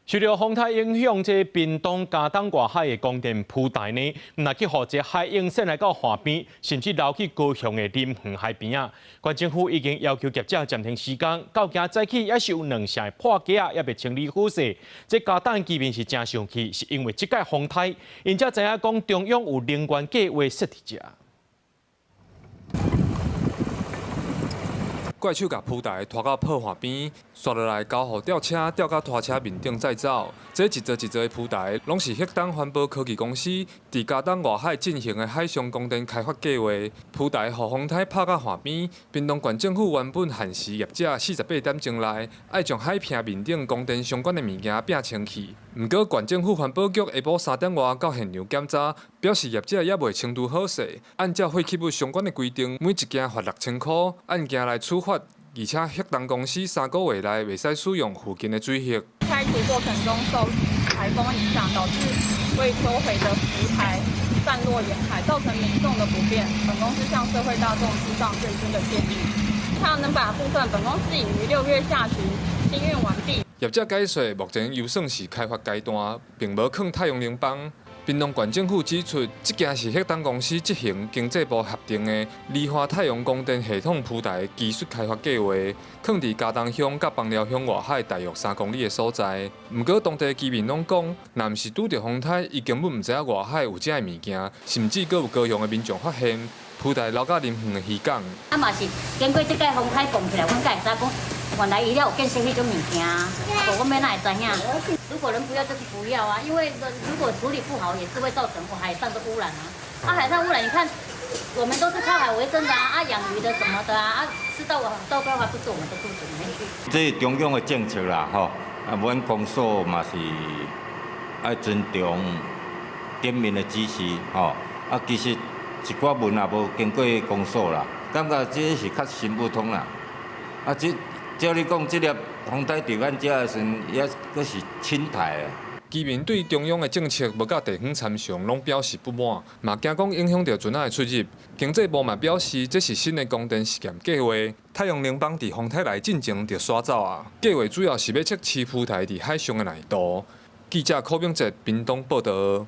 受到风台影响，这屏东嘉东外海的光电铺台呢，若去互这海影线来到岸边，甚至流去高雄的林园海边啊。县政府已经要求业者暂停施工，到今早起也是有2成的破架啊，也未清理好势。这嘉东居民是真生气，是因为这届风台，因才知影讲中央有能源计划设伫遮。 怪手甲铺台拖到破岸边，刷落来交互吊车吊到拖车面顶再走。这一座一座的铺台，拢是迄当环保科技公司伫嘉东外海进行的海上光电开发计划。铺台互风台拍到岸边，屏东县政府原本限时业者48点钟内，爱将海坪面顶光电相关的物件摒清去。毋过，县政府环保局下晡3点外到现场检查，表示业者也未清除好势，按照废弃物相关的规定，每一件罚6000块，案件来处罚。 而且，迄档公司3个月内袂使使用附近的水域。开除过程中受台风影响，导致未收回的浮台散落沿海，造成民众的不便。本公司向社会大众致上最新的建议。太阳能板部分，本公司已于6月下旬清运完毕。业者解说，目前犹算是开发阶段，并无抗太阳能板。 屏东县政府指出，这件是迄档公司执行经济部核定的离化太阳光电系统铺台技术开发计划，放伫嘉东乡甲枋寮乡外海大约3公里的所在。毋过，当地居民拢讲，若毋是拄着风台，伊根本毋知影外海有这物件，甚至阁有高雄的民众发现铺台流到林园的渔港。啊嘛是经过这个风台讲起来，阮才会知讲，原来伊了有建设迄种物件，无我们哪会知影？ 如果人不要就是不要啊，因为如果处理不好，也是会造成海上的污染啊。海上污染，你看，我们都是靠海为生的啊，养鱼的什么的啊，吃到标还不是我们的肚子里面去。这是中央的政策啦，吼，阮公所嘛是爱尊重点名的指示，吼，其实一寡文也无经过公所啦，感觉这是较行不通啦，照你讲，这粒风台伫咱遮的时阵，也阁是侵台啊。居民对中央的政策无甲地方参详，拢表示不满，嘛惊讲影响到船仔的出入。经济部嘛表示，这是新的光电实验计划，太阳能板伫风台内进前就刷走啊。计划主要是要测试铺台伫海上的难度。记者柯炳哲，屏东报道。